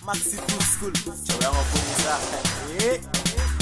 Maxi Tool School. Tu vas reconnaître ça.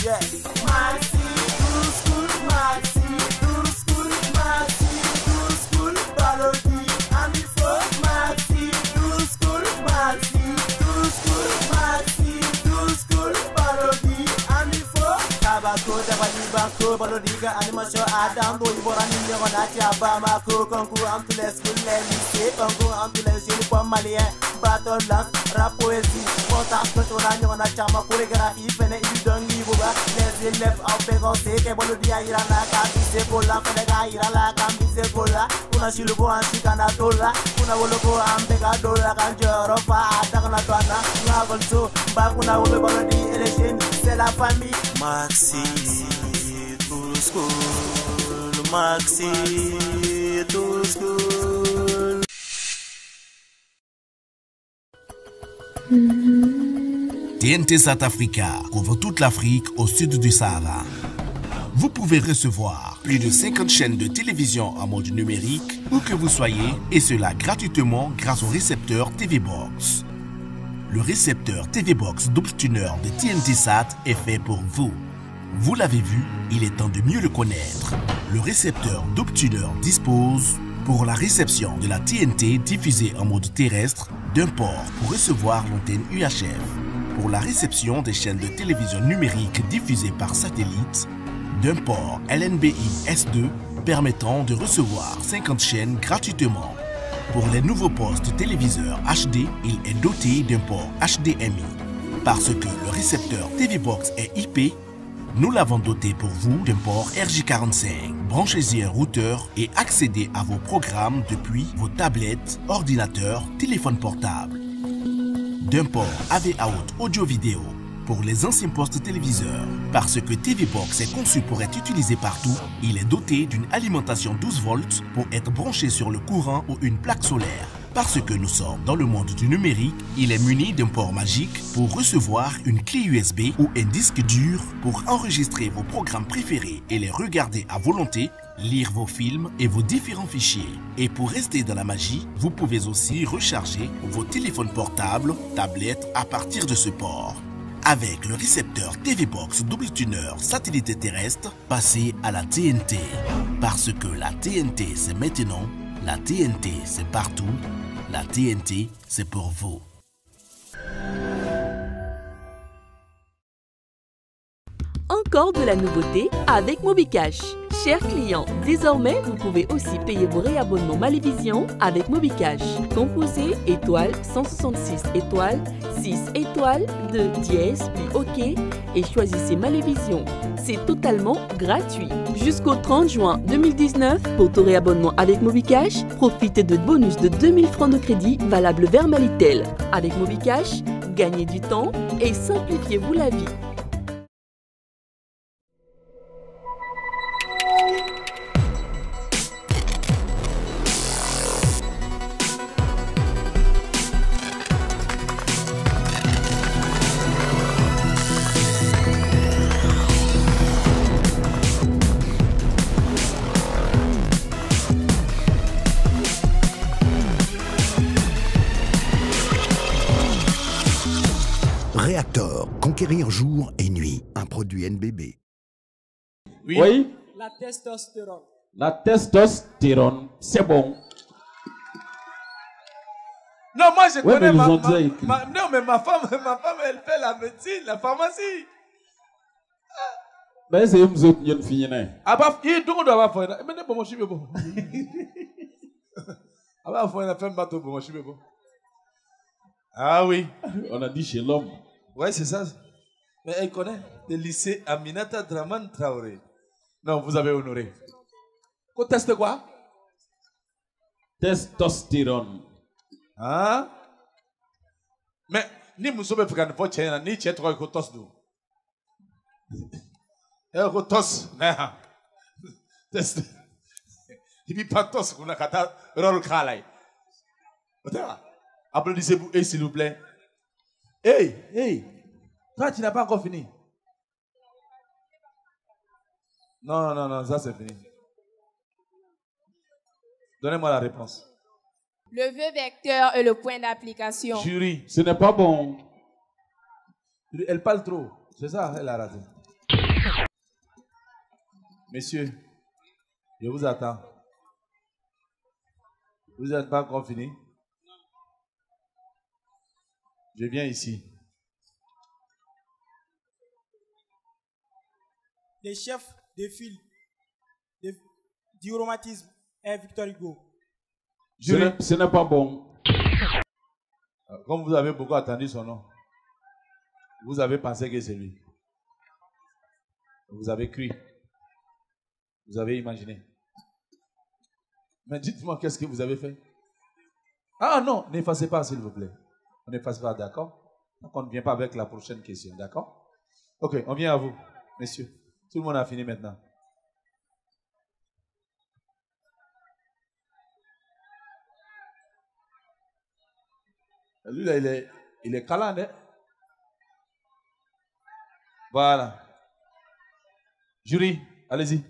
Yeah. Maxi Tool School, Maxi Tool School, Maxi Tool School, parodie. Amifo, Maxi Tool School, Maxi Tool School, Maxi Tool School, parodie. Amifo, Tabako, Tabani Bako, Parodiga, Animation, Adam, Boyborani, Leonati, Abamako, concours en tous les schools, les lycées, concours en tous les uniformes maliens, battle dance, rap, poésie, contact, on a chama, chorégraphie, fene, idongi, boba, les élèves en pégoncé, que bon dia ira la cabise, cola, fene, ira la cabise, cola, una chilugo, en chicanatola, una vologo, en pegadola, canjoro, fa, atagana, toana, una volso, bakuna, ube, bolodi, élection, c'est la famille. Maxi Tool School, Maxi Tool School. TNT South Africa couvre toute l'Afrique au sud du Sahara. Vous pouvez recevoir plus de 50 chaînes de télévision en mode numérique où que vous soyez, et cela gratuitement grâce au récepteur TV Box. Le récepteur TV Box Double Tuner de TNT Sat est fait pour vous. Vous l'avez vu, il est temps de mieux le connaître. Le récepteur Double Tuner dispose, pour la réception de la TNT diffusée en mode terrestre, d'un port pour recevoir l'antenne UHF. Pour la réception des chaînes de télévision numérique diffusées par satellite, d'un port LNBI S2 permettant de recevoir 50 chaînes gratuitement. Pour les nouveaux postes téléviseurs HD, il est doté d'un port HDMI. Parce que le récepteur TV Box est IP, nous l'avons doté pour vous d'un port RJ45. Branchez-y un routeur et accédez à vos programmes depuis vos tablettes, ordinateurs, téléphones portables. D'un port AV Out audio-vidéo pour les anciens postes téléviseurs. Parce que TV Box est conçu pour être utilisé partout, il est doté d'une alimentation 12 volts pour être branché sur le courant ou une plaque solaire. Parce que nous sommes dans le monde du numérique, il est muni d'un port magique pour recevoir une clé USB ou un disque dur pour enregistrer vos programmes préférés et les regarder à volonté, lire vos films et vos différents fichiers. Et pour rester dans la magie, vous pouvez aussi recharger vos téléphones portables, tablettes à partir de ce port. Avec le récepteur TV Box Double Tuner satellite terrestre, passez à la TNT. Parce que la TNT c'est maintenant, la TNT c'est partout, la TNT c'est pour vous. Encore de la nouveauté avec MobiCash. Chers clients, désormais, vous pouvez aussi payer vos réabonnements Malivision avec MobiCash. Composez étoile 166 étoile 6 étoile 2 dièse puis OK et choisissez Malivision. C'est totalement gratuit. Jusqu'au 30 juin 2019, pour tout réabonnement avec MobiCash, profitez de bonus de 2000 francs de crédit valables vers Malitel. Avec MobiCash, gagnez du temps et simplifiez-vous la vie. Reactor, conquérir jour et nuit, un produit NBB. Oui. La testostérone. La testostérone, c'est bon. Non, moi je Ouais, connais mais ils ont déjà écrit. non, mais ma femme, elle fait la médecine, la pharmacie. Ben, c'est une autre jeune fille. Ah bah, il doit avoir fait. Mais ne pas mon chibé bon. Ah bah, faut une femme bateau pour mon chibé bon. Ah oui. On a dit chez l'homme. Ouais, c'est ça. Mais elle connaît le lycée Aminata Draman Traoré. Non, vous avez honoré. Qu'on teste quoi? Testostérone. Hein? Mais, ni nous sommes pas pour tchène, ni tchène trop que tos nous. Que tos, nah. Test. Il n'y a pas tos qu'on a kata rôle kalai. Applaudissez-vous, et s'il vous plaît. Hey, toi tu n'as pas encore fini. Non, ça c'est fini. Donnez-moi la réponse. Le vœu vecteur est le point d'application. Jury. Ce n'est pas bon. Elle parle trop. C'est ça, elle a raté. Messieurs, je vous attends. Vous n'êtes pas encore fini? Je viens ici. Les chefs de file du romantisme est Victor Hugo. Ce n'est pas bon. Comme vous avez beaucoup attendu son nom, vous avez pensé que c'est lui. Vous avez cru. Vous avez imaginé. Mais dites-moi, qu'est-ce que vous avez fait? Ah non, n'effacez pas, s'il vous plaît. On n'efface pas, d'accord? Donc on ne vient pas avec la prochaine question, d'accord? Ok, on vient à vous, messieurs. Tout le monde a fini maintenant. Lui, là, il est câlin, hein? Voilà. Jury, allez-y.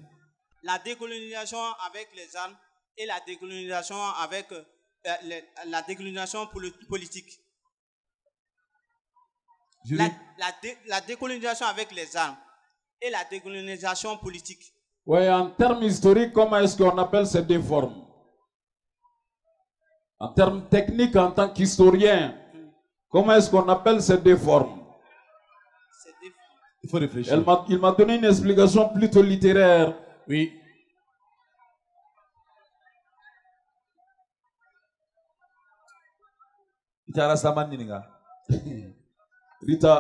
La décolonisation avec les armes et la décolonisation avec la décolonisation politique. Jury. La décolonisation avec les armes et la décolonisation politique. Oui, en termes historiques, comment est-ce qu'on appelle ces deux formes? En termes techniques, en tant qu'historien, comment est-ce qu'on appelle ces deux formes? Il faut réfléchir. Il m'a donné une explication plutôt littéraire. Oui.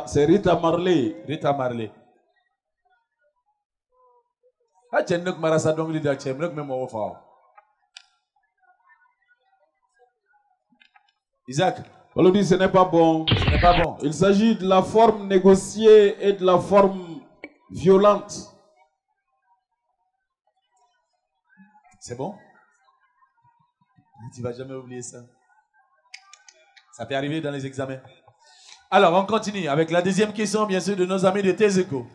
C'est Rita Marley. Rita Marley. Isaac. On le dit, ce n'est pas bon. Ce n'est pas bon. Il s'agit de la forme négociée et de la forme violente. C'est bon? Tu ne vas jamais oublier ça. Ça peut arriver dans les examens. Alors, on continue avec la deuxième question, bien sûr, de nos amis de Tézéco.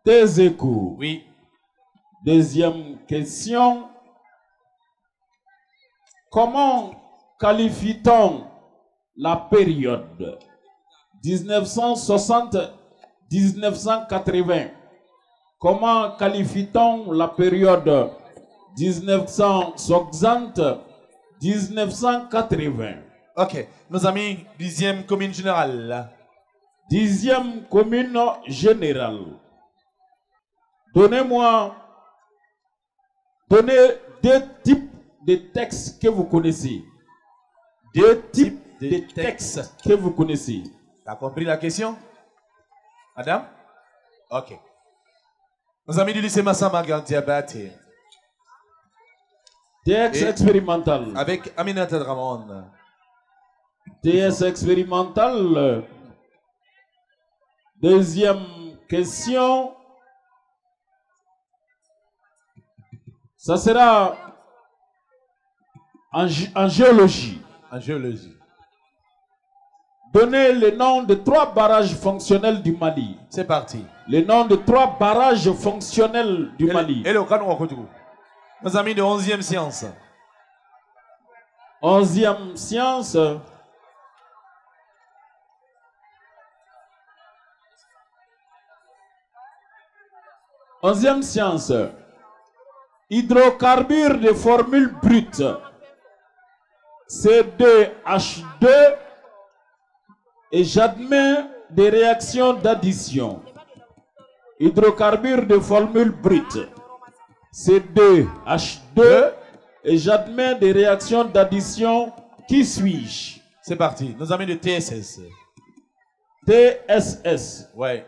Tézéco. Oui. Deuxième question. Comment qualifie-t-on la période 1960-1980? Comment qualifie-t-on la période 1960-1980? Ok. Nos amis, 10e commune générale. 10e commune générale. Donnez deux types de textes que vous connaissez. Deux types de textes que vous connaissez. Tu as compris la question? Madame? Ok. Nos amis du lycée Massama Diabaté. Texte expérimental. Avec Aminata Dramon. TS expérimental. Deuxième question. Ça sera en géologie. En géologie. Donnez le nom de 3 barrages fonctionnels du Mali. C'est parti. Le nom de 3 barrages fonctionnels du Mali. Et le canon. Nos amis de 11e science. 11e science. 11e science. Hydrocarbures de formule brute. C2H2 et j'admets des réactions d'addition. Hydrocarbures de formule brute. C2H2 et j'admets des réactions d'addition. Qui suis-je? C'est parti. Nos amis de TSS. TSS. Ouais.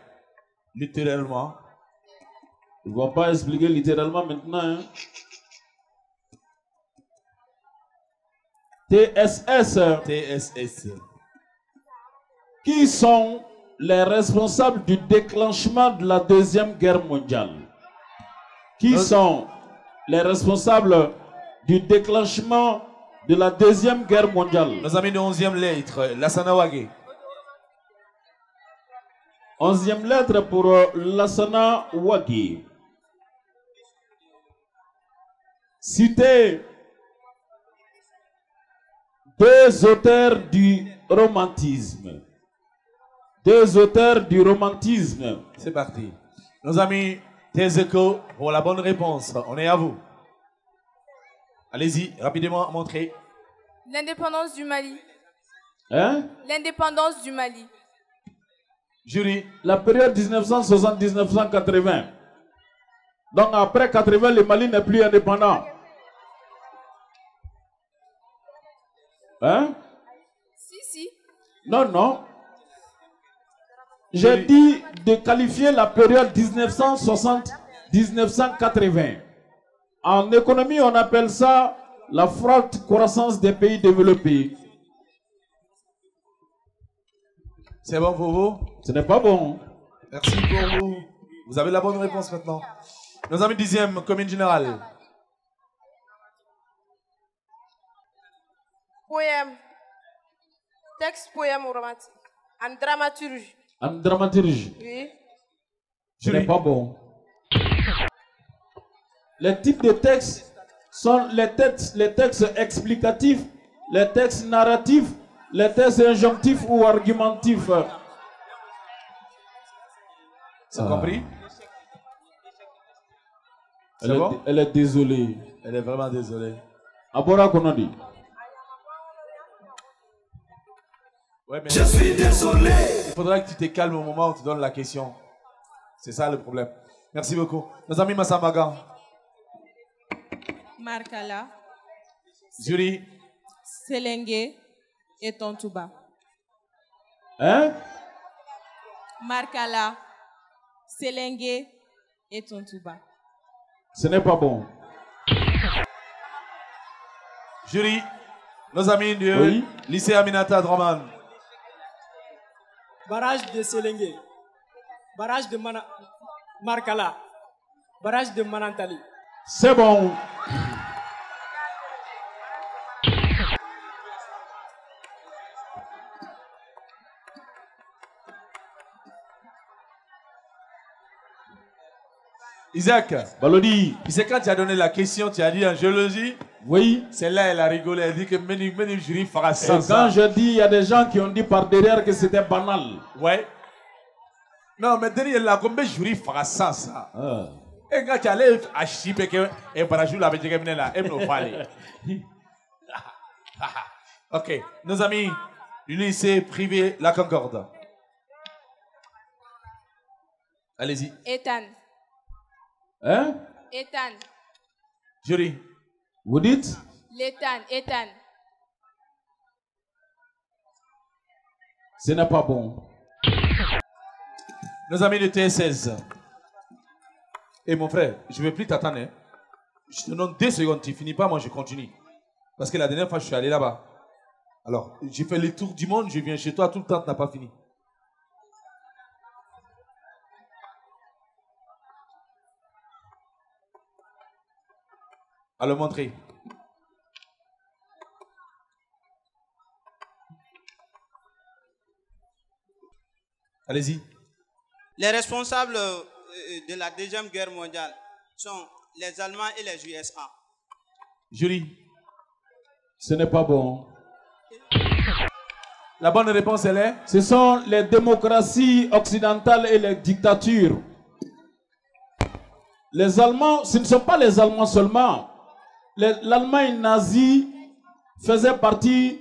Littéralement. Ils ne vont pas expliquer littéralement maintenant. Hein. TSS. TSS. Qui sont les responsables du déclenchement de la Deuxième Guerre mondiale? Qui sont les responsables du déclenchement de la Deuxième Guerre mondiale? Nos amis de 11e lettre, Lassana Ouagué. 11e lettre pour Lassana Ouagué. Citez 2 auteurs du romantisme. Des auteurs du romantisme. C'est parti. Nos amis Tezeco, pour la bonne réponse. On est à vous. Allez-y, rapidement, montrez. L'indépendance du Mali. Hein? L'indépendance du Mali. Jury. La période 1960-1980. Donc après 80, le Mali n'est plus indépendant. Hein? Si. Non, non. J'ai dit de qualifier la période 1960-1980. En économie, on appelle ça la forte croissance des pays développés. C'est bon pour vous? Ce n'est pas bon. Merci pour vous. Vous avez la bonne réponse maintenant. Nos amis 10e, commune générale. Poème. Texte, poème ou romantique. En dramaturgie. En dramaturgie. Oui. Ce n'est pas bon. Les types de textes sont les textes explicatifs, les textes narratifs, les textes injonctifs ou argumentifs. C'est compris? Elle est désolée. Elle est vraiment désolée. Abora Konodi. Ouais, mais je suis désolé. Il faudra que tu te calmes au moment où tu donnes la question. C'est ça le problème. Merci beaucoup. Nos amis Massamaga. Markala. Jury. Selenge et Tontouba. Hein? Markala. Selenge et Tontouba. Ce n'est pas bon. Jury. Nos amis du lycée Aminata Draman. Barrage de Selenge. Barrage de Markala. Barrage de Manantali. C'est bon. Isaac. Balodi. Tu sais quand tu as donné la question, tu as dit en géologie. Oui. Celle-là, elle a rigolé. Elle dit que même jury fera ça. Et quand je dis, il y a des gens qui ont dit par derrière que c'était banal. Ouais. Non, mais derrière là, combien de jury fera ça? Et quand tu allais à Chipé, et Barajou l'avait dit que là, elle me fallait. Ok. Nos amis du lycée privé La Concorde. Allez-y. Ethan. Hein? Ethan. Jury. Vous dites? Ethan. Ce n'est pas bon. Nos amis de TS16. Et mon frère, je ne vais plus t'attendre. Hein. Je te donne 2 secondes, tu finis pas, moi je continue. Parce que la dernière fois, je suis allé là-bas. Alors, j'ai fait le tour du monde, je viens chez toi, tout le temps, tu n'as pas fini. À le montrer. Allez-y. Les responsables de la Deuxième Guerre mondiale sont les Allemands et les USA. Jury. Ce n'est pas bon. La bonne réponse, elle est? Ce sont les démocraties occidentales et les dictatures. Les Allemands, ce ne sont pas les Allemands seulement. L'Allemagne nazie faisait partie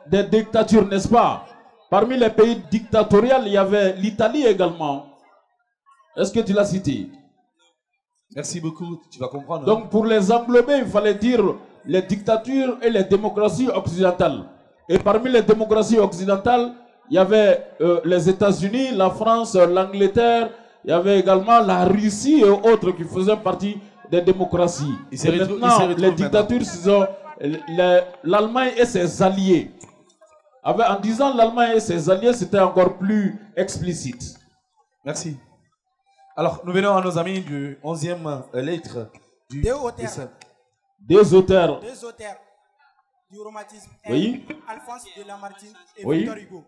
des dictatures, n'est-ce pas? Parmi les pays dictatoriaux, il y avait l'Italie également. Est-ce que tu l'as cité? Merci beaucoup, tu vas comprendre. Donc pour les englober, il fallait dire les dictatures et les démocraties occidentales. Et parmi les démocraties occidentales, il y avait les États-Unis, la France, l'Angleterre, il y avait également la Russie et autres qui faisaient partie des démocraties. Et maintenant, les dictatures, c'est l'Allemagne et ses alliés. En disant l'Allemagne et ses alliés, c'était encore plus explicite. Merci. Alors, nous venons à nos amis du 11e lettre du... Deux auteurs. Deux auteurs. Deux auteurs du romantisme. Oui. Alphonse de Lamartine et Oui. Victor Hugo.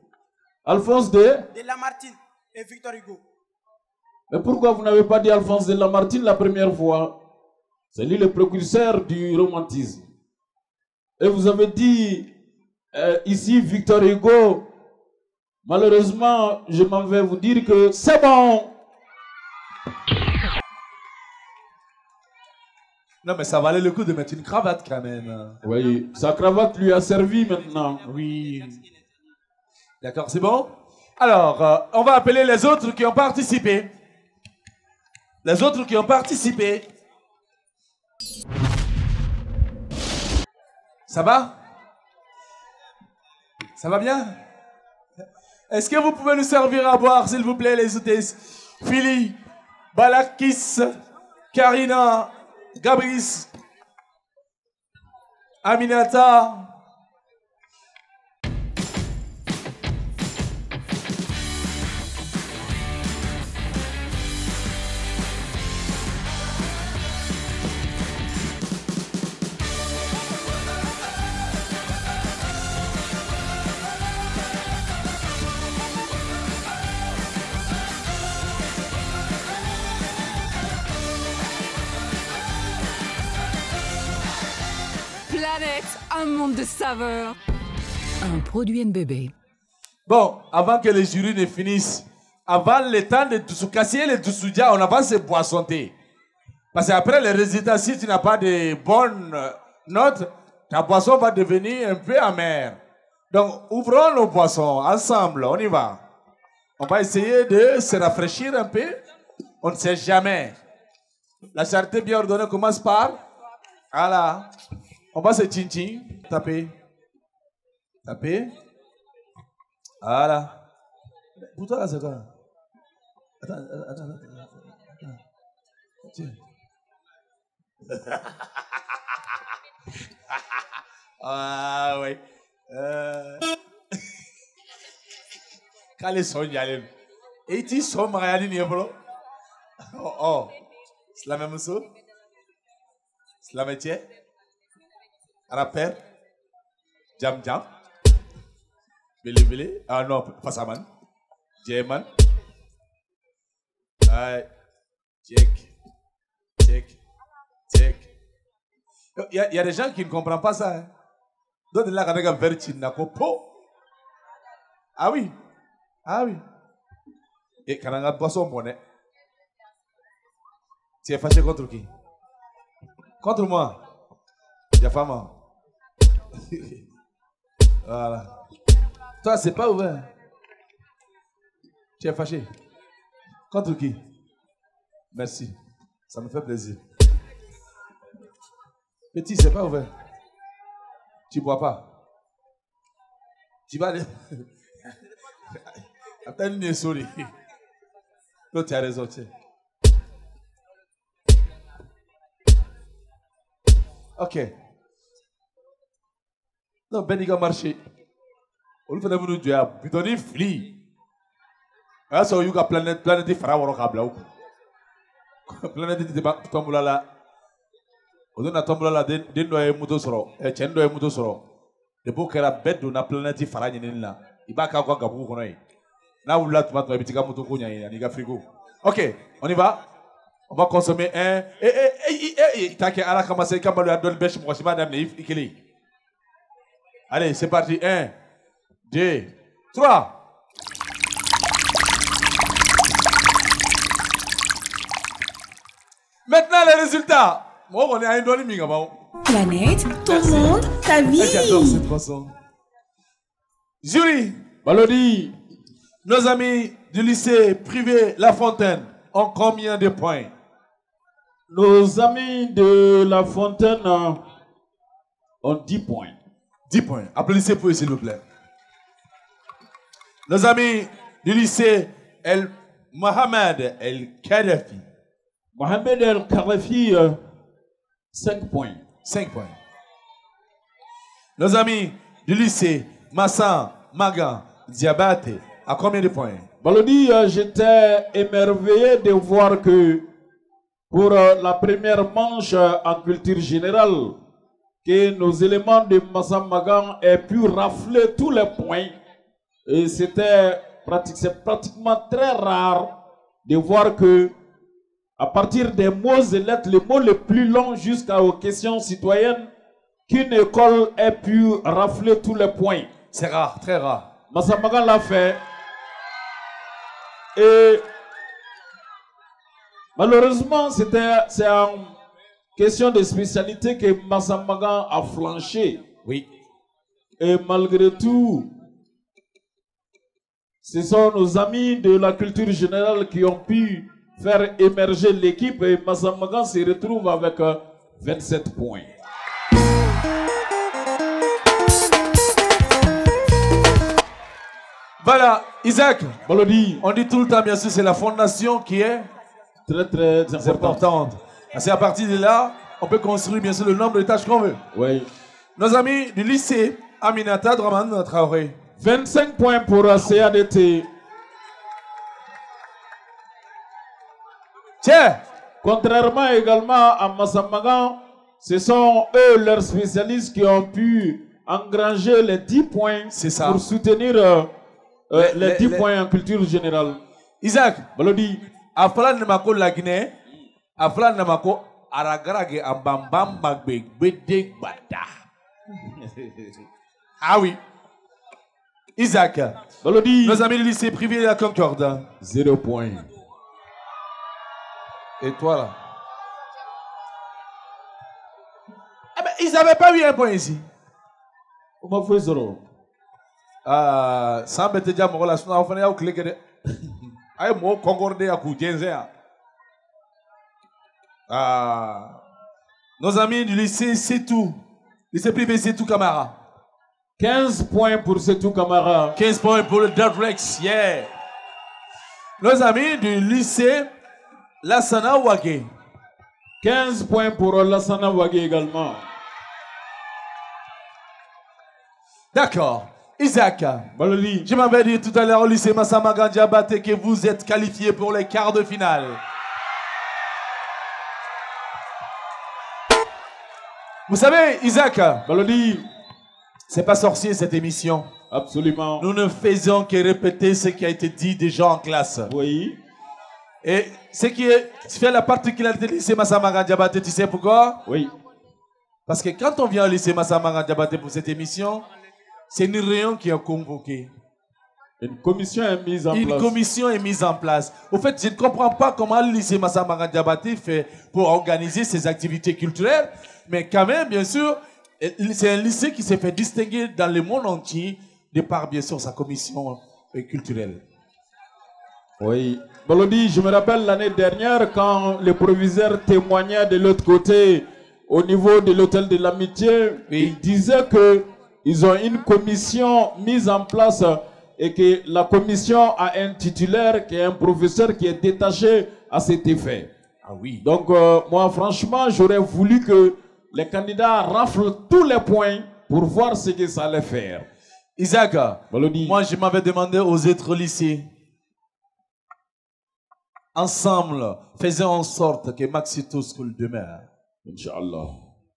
Alphonse de Lamartine et Victor Hugo. Mais pourquoi vous n'avez pas dit Alphonse de Lamartine la première fois? C'est lui le précurseur du romantisme. Et vous avez dit ici Victor Hugo. Malheureusement, je m'en vais vous dire que c'est bon. Non, mais ça valait le coup de mettre une cravate quand même. Oui, sa cravate lui a servi maintenant. Oui. D'accord, c'est bon? Alors, on va appeler les autres qui ont participé. Les autres qui ont participé. Ça va? Ça va bien? Est-ce que vous pouvez nous servir à boire, s'il vous plaît, les hôtesses? Philly, Balakis, Karina, Gabris, Aminata. Un monde de saveurs. Un produit NBB. Bon, avant que les jurys ne finissent, avant le temps de Tsukasi et le Tsoudia, on avance se boissonter. Parce qu'après les résultats, si tu n'as pas de bonnes notes, ta boisson va devenir un peu amère. Donc, ouvrons nos boissons ensemble, on y va. On va essayer de se rafraîchir un peu. On ne sait jamais. La charité bien ordonnée commence par... Voilà. On va se tchin-tchin. Taper. Taper. Voilà. Pour toi, là, c'est quoi? Attends. Tiens. Ah, oui. Quand les sons y allaient. Et tu sons Marianne Niebolo. Oh. C'est la même chose. C'est la métier. Rappel, Jam, Billy, ah non, pas ça, man. J-man. Check. Il y a des gens qui ne comprennent pas ça. Hein. D'autres là, avec un verre chinako. Ah oui. Et quand on a boisson bonnet, tu es fâché contre qui? Contre moi. Yafama. Voilà. Toi, c'est pas ouvert. Tu es fâché. Contre qui? Merci. Ça me fait plaisir. Petit, c'est pas ouvert. Tu bois pas. Tu vas aller. Attends une souris. Toi, tu as raison. Tiens. Ok. Non, ben, il a marché. On lui fait nous dire, putain, il flie. Ah, ça, il y a planète Pharaon câble. Planète de Tombola là. On donne à Tombola là, d'un doigt moto soro, et tiens doigt moto soro. Le beau qu'elle a bête de la planète Pharaon là. Il va qu'à quoi gabou qu'on ait. Là où là, tu vas te mettre un moto qu'on y a, il y a frigo. Ok, on y va. On va consommer un. T'as qu'à la commencer quand on lui a donné le bêche, moi, c'est madame Ikeli. Allez, c'est parti. 1, 2, 3. Maintenant, les résultats. Moi, on est à une donne minga. Planète, ton monde, ta vie. J'adore cette façon. Jury. Balodi. Nos amis du lycée privé La Fontaine ont combien de points? Nos amis de La Fontaine ont 10 points. 10 points. Applaudissez pour eux, s'il vous plaît. Nos amis du lycée Mohamed El Khadafi. Mohamed El Khadafi, 5 points. 5 points. Nos amis du lycée Massan Magan Diabate, à combien de points? Balodi, j'étais émerveillé de voir que pour la première manche en culture générale, que nos éléments de Massan Magan aient pu rafler tous les points. Et c'est pratiquement très rare de voir que, à partir des mots et lettres, les mots les plus longs jusqu'aux questions citoyennes, qu'une école ait pu rafler tous les points. C'est rare, très rare. Massan Magan l'a fait. Et malheureusement, c'est en question de spécialité que Massamagan a flanché. Oui. Et malgré tout, ce sont nos amis de la culture générale qui ont pu faire émerger l'équipe et Massamagan se retrouve avec 27 points. Voilà, Isaac. Balodi. On dit tout le temps, bien sûr, c'est la fondation qui est très importante. C'est à partir de là, on peut construire, bien sûr, le nombre de tâches qu'on veut. Oui. Nos amis du lycée Aminata Draman Traoré. 25 points pour CADT. Tiens. Contrairement également à Massamagan, ce sont eux, leurs spécialistes, qui ont pu engranger les 10 points pour soutenir les 10 points en culture générale. Isaac, Balodi. Afla Namako la Guinée, Afla Namako Aragarage Ambambam Bagbe Bede Bada. Ah oui. Isaac, Balodi. Nos amis du lycée privé de la Concorde. 0 points. Et toi là? Eh ben, ils n'avaient pas eu un point ici. Comment fait zéro? Sans mettre déjà mon relation, on fait un clic de. Aïe, moi, concordé à coup nos amis du lycée, c'est tout. Lycée privé, c'est tout, Camara. 15 points pour C'est tout, Camara. 15 points pour le Dartrex, yeah. Nos amis du lycée Lassana Wagé. 15 points pour Lassana Wagé également. D'accord. Isaac, Baloli. Je m'avais dit tout à l'heure au lycée Massamagan Diabaté que vous êtes qualifié pour les quarts de finale. Vous savez, Isaac, Baloli. C'est pas sorcier cette émission. Absolument. Nous ne faisons que répéter ce qui a été dit déjà en classe. Oui. Et ce qui fait la particularité du lycée Massamagan Diabaté, tu sais pourquoi? Oui. Parce que quand on vient au lycée Massamagan Diabaté pour cette émission, c'est une réunion qui est convoquée. Une commission est mise en place. Une commission est mise en place. Au fait, je ne comprends pas comment le lycée Massamagan Diabaté fait pour organiser ses activités culturelles, mais quand même, bien sûr, c'est un lycée qui s'est fait distinguer dans le monde entier de par, bien sûr, sa commission culturelle. Oui. Balodi, je me rappelle l'année dernière quand le proviseur témoignait de l'autre côté au niveau de l'hôtel de l'amitié, il disait que ils ont une commission mise en place et que la commission a un titulaire qui est un professeur qui est détaché à cet effet. Ah oui. Donc moi franchement j'aurais voulu que les candidats raflent tous les points pour voir ce que ça allait faire. Isaac, Balodi. Moi je m'avais demandé aux autres lycées, ensemble, faisons en sorte que Maxito School demeure. Inch'Allah.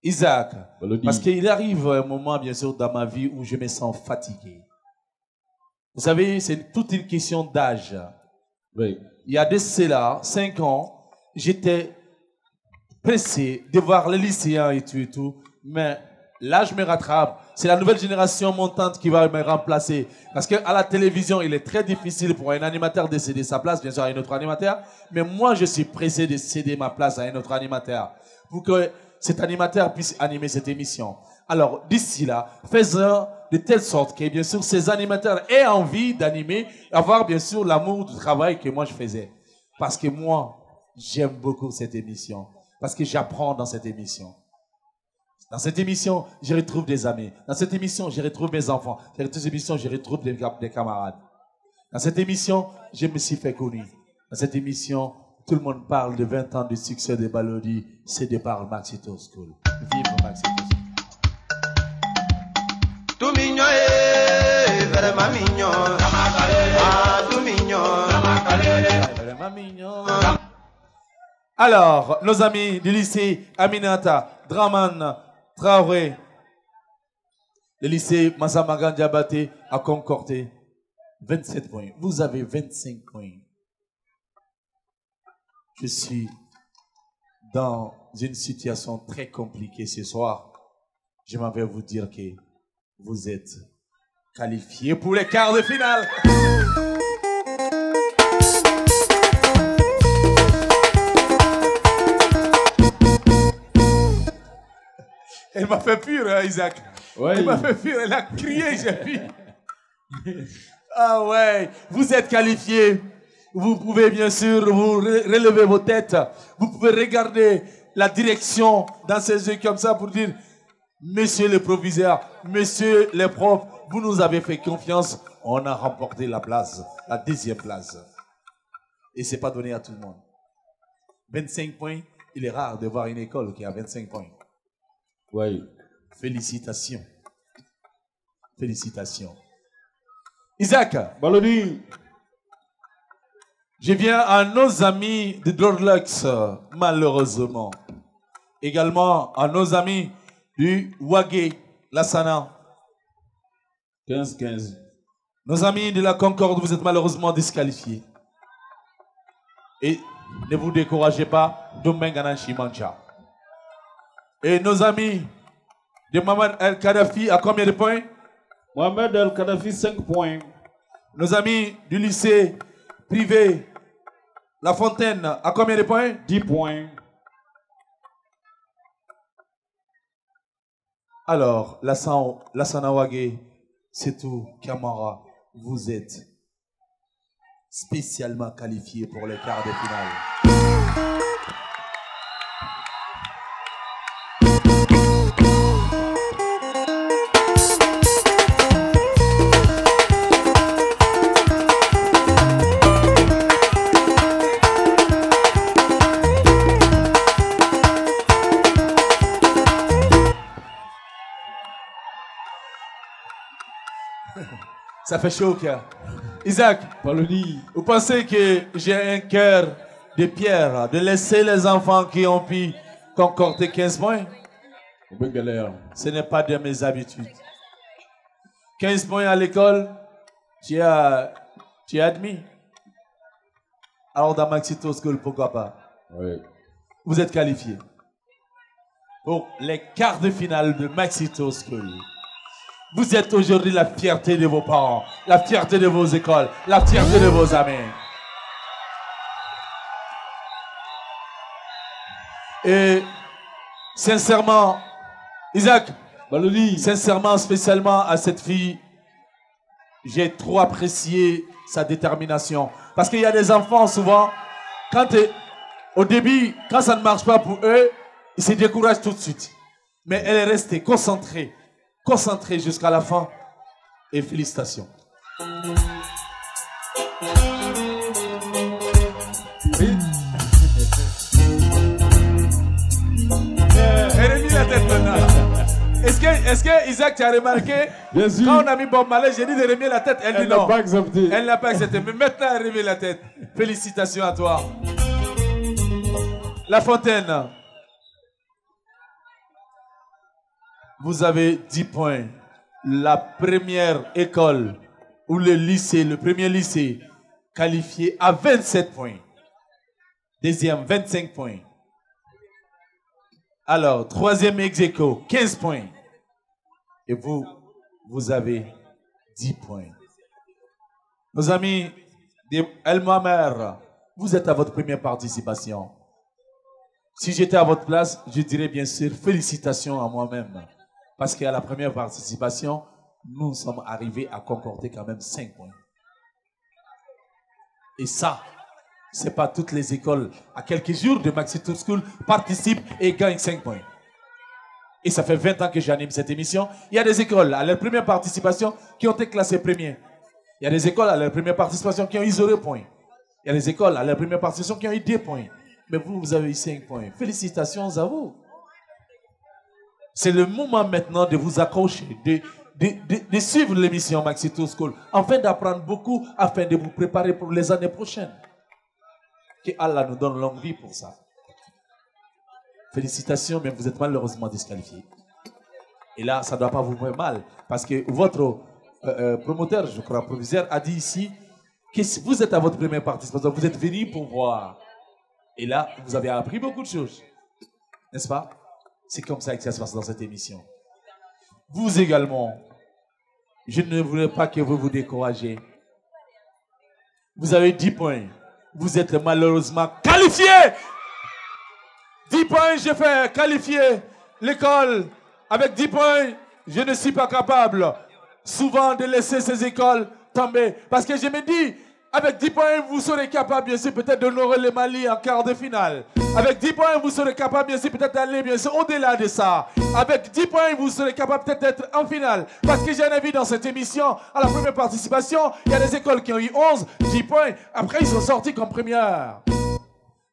Isaac, Balodi. Parce qu'il arrive un moment, bien sûr, dans ma vie où je me sens fatigué. Vous savez, c'est toute une question d'âge. Oui. Il y a de cela, 5 ans, j'étais pressé de voir les lycéens et tout, mais là, je me rattrape. C'est la nouvelle génération montante qui va me remplacer. Parce qu'à la télévision, il est très difficile pour un animateur de céder sa place, bien sûr, à un autre animateur, mais moi, je suis pressé de céder ma place à un autre animateur pour que cet animateur puisse animer cette émission. Alors, d'ici là, faisons de telle sorte que, bien sûr, ces animateurs aient envie d'animer, avoir, bien sûr, l'amour du travail que moi je faisais. Parce que moi, j'aime beaucoup cette émission. Parce que j'apprends dans cette émission. Dans cette émission, je retrouve des amis. Dans cette émission, je retrouve mes enfants. Dans cette émission, je retrouve des camarades. Dans cette émission, je me suis fait connaître. Dans cette émission, tout le monde parle de 20 ans de succès de Balodi. C'est de par Maxito School. Vive Maxito School. Tout mignon, vraiment mignon. Ah, tout mignon. Vraiment mignon. Alors, nos amis du lycée Aminata Draman Traoré, le lycée Massamagan Diabaté a concordé 27 points. Vous avez 25 points. Je suis dans une situation très compliquée ce soir. Je m'en vais vous dire que vous êtes qualifiés pour les quarts de finale. m'a fait peur, hein, Isaac. Ouais. Il m'a fait peur, il a crié, j'ai vu. Ah ouais, vous êtes qualifiés. Vous pouvez bien sûr vous relever vos têtes. Vous pouvez regarder la direction dans ses yeux comme ça pour dire, monsieur le proviseur, monsieur le prof, vous nous avez fait confiance. On a remporté la place, la deuxième place. Et c'est pas donné à tout le monde. 25 points, il est rare de voir une école qui a 25 points. Oui. Félicitations. Félicitations. Isaac. Baloni. Je viens à nos amis de Dorlux, malheureusement. Également à nos amis du Wagé, Lassana. 15-15. Nos amis de la Concorde, vous êtes malheureusement disqualifiés. Et ne vous découragez pas, Domengana Chimancha. Et nos amis de Mohamed El Kadhafi, à combien de points? Mohamed El Kadhafi, 5 points. Nos amis du lycée privé La Fontaine, à combien de points? 10 points. Alors, Lassana Wagé, c'est tout, Kamara, vous êtes spécialement qualifié pour les quarts de finale. Ça fait chaud au cœur. Isaac, vous pensez que j'ai un cœur de pierre de laisser les enfants qui ont pu concorder 15 points? Ce n'est pas de mes habitudes. 15 points à l'école, tu es admis. Alors dans Maxito School, pourquoi pas? Oui. Vous êtes qualifié pour les quarts de finale de Maxito School. Vous êtes aujourd'hui la fierté de vos parents, la fierté de vos écoles, la fierté de vos amis. Et sincèrement, Isaac, sincèrement, spécialement à cette fille, j'ai trop apprécié sa détermination. Parce qu'il y a des enfants, souvent, au début, quand ça ne marche pas pour eux, ils se découragent tout de suite. Mais elle est restée concentrée jusqu'à la fin. Et félicitations. Rémi la tête maintenant. Est-ce que Isaac, tu as remarqué? Bien sûr. Quand on a mis Bob Marley, j'ai dit de remettre la tête. Elle dit non. Elle n'a pas accepté. Elle n'a pas accepté. Mais maintenant, elle remet la tête. Félicitations à toi. La Fontaine. Vous avez 10 points. La première école ou le lycée, le premier lycée, qualifié à 27 points. Deuxième, 25 points. Alors, troisième ex-aequo, 15 points. Et vous avez 10 points. Nos amis de El Mohamer, vous êtes à votre première participation. Si j'étais à votre place, je dirais bien sûr félicitations à moi-même. Parce qu'à la première participation, nous sommes arrivés à concorder quand même 5 points. Et ça, ce n'est pas toutes les écoles, à quelques jours de Maxito School, participent et gagnent 5 points. Et ça fait 20 ans que j'anime cette émission. Il y a des écoles à leur première participation qui ont été classées premières. Il y a des écoles à leur première participation qui ont eu 0 points. Il y a des écoles à leur première participation qui ont eu 2 points. Mais vous avez eu 5 points. Félicitations à vous. C'est le moment maintenant de vous accrocher, de suivre l'émission Maxito School, afin d'apprendre beaucoup, afin de vous préparer pour les années prochaines. Que Allah nous donne longue vie pour ça. Félicitations, mais vous êtes malheureusement disqualifiés. Et là, ça ne doit pas vous faire mal, parce que votre promoteur, je crois, proviseur, a dit ici que si vous êtes à votre première participation, vous êtes venu pour voir. Et là, vous avez appris beaucoup de choses. N'est-ce pas? C'est comme ça que ça se passe dans cette émission. Vous également, je ne voulais pas que vous vous découragez. Vous avez 10 points. Vous êtes malheureusement qualifiés. 10 points, j'ai fait qualifier l'école Avec 10 points, je ne suis pas capable souvent de laisser ces écoles tomber. Parce que je me dis, avec 10 points, vous serez capable, bien sûr, peut-être d'honorer le Mali en quart de finale. Avec 10 points, vous serez capable, bien sûr, peut-être d'aller, bien sûr, au-delà de ça. Avec 10 points, vous serez capable peut-être d'être en finale. Parce que j'ai un avis dans cette émission, à la première participation, il y a des écoles qui ont eu 11, 10 points. Après, ils sont sortis comme première.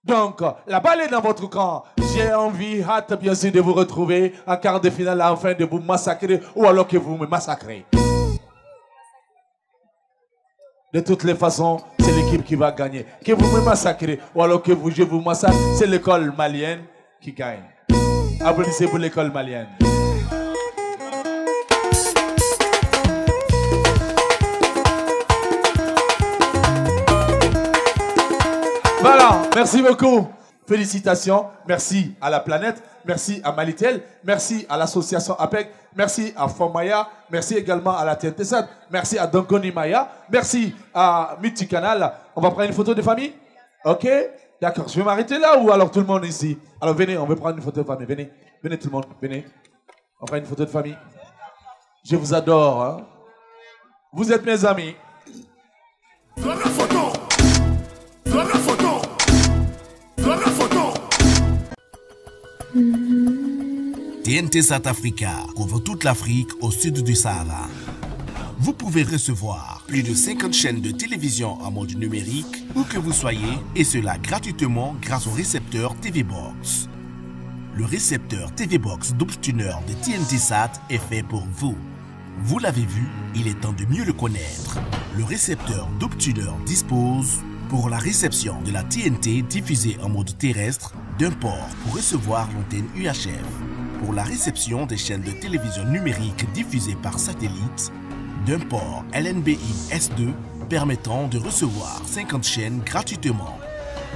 Donc, la balle est dans votre camp. J'ai envie, hâte, bien sûr, de vous retrouver en quart de finale, afin de vous massacrer, ou alors que vous me massacrez. De toutes les façons, c'est l'équipe qui va gagner. Que vous me massacrez ou alors que je vous massacre, c'est l'école malienne qui gagne. Applaudissez pour l'école malienne. Voilà, merci beaucoup. Félicitations, merci à la planète, merci à Malitel, merci à l'association APEC, merci à Formaya, merci également à la TNT-SAT, merci à Donkoni Maya, merci à Multicanal. On va prendre une photo de famille? Ok? D'accord, je vais m'arrêter là ou alors tout le monde ici? Alors venez, on va prendre une photo de famille, venez, venez tout le monde, venez. On prend une photo de famille. Je vous adore, hein? Vous êtes mes amis. La photo! La photo! La photo! TNT South Africa couvre toute l'Afrique au sud du Sahara. Vous pouvez recevoir plus de 50 chaînes de télévision en mode numérique où que vous soyez, et cela gratuitement grâce au récepteur TV Box. Le récepteur TV Box double tuner de TNT Sat est fait pour vous. Vous l'avez vu, il est temps de mieux le connaître. Le récepteur double tuner dispose pour la réception de la TNT diffusée en mode terrestre d'un port pour recevoir l'antenne UHF, pour la réception des chaînes de télévision numérique diffusées par satellite, d'un port LNBI S2 permettant de recevoir 50 chaînes gratuitement.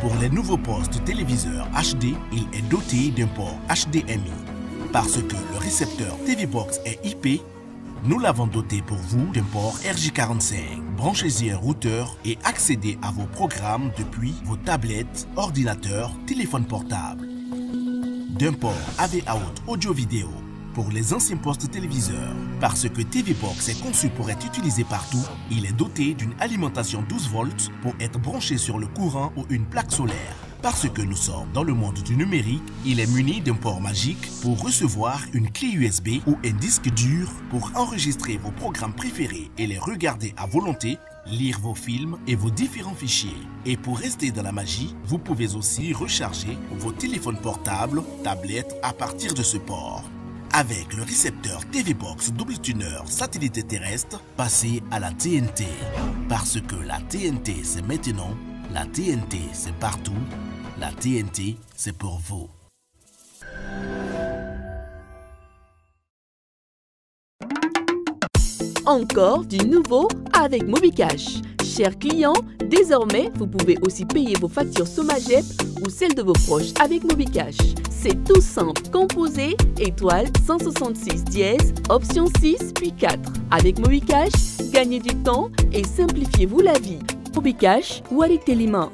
Pour les nouveaux postes téléviseurs HD, il est doté d'un port HDMI. Parce que le récepteur TV Box est IP, nous l'avons doté pour vous d'un port RJ45. Branchez-y un routeur et accédez à vos programmes depuis vos tablettes, ordinateurs, téléphones portables. D'un port AV Out audio-vidéo pour les anciens postes téléviseurs. Parce que TV Box est conçu pour être utilisé partout, il est doté d'une alimentation 12 volts pour être branché sur le courant ou une plaque solaire. Parce que nous sommes dans le monde du numérique, il est muni d'un port magique pour recevoir une clé USB ou un disque dur pour enregistrer vos programmes préférés et les regarder à volonté, lire vos films et vos différents fichiers. Et pour rester dans la magie, vous pouvez aussi recharger vos téléphones portables, tablettes à partir de ce port. Avec le récepteur TV Box double tuner satellite et terrestre, passez à la TNT. Parce que la TNT c'est maintenant, la TNT c'est partout, la TNT c'est pour vous. Encore du nouveau avec MobiCash. Chers clients, désormais, vous pouvez aussi payer vos factures Somagep ou celles de vos proches avec MobiCash. C'est tout simple. Composez étoile 166 dièse, option 6 puis 4. Avec MobiCash, gagnez du temps et simplifiez-vous la vie. MobiCash, Wallet Telima.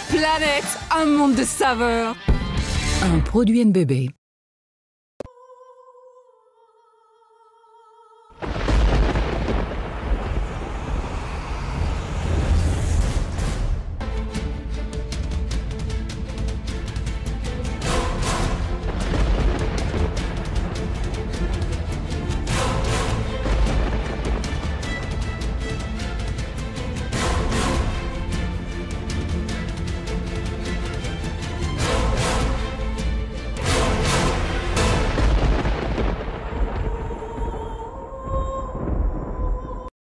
Planète, un monde de saveurs. Un produit NBB.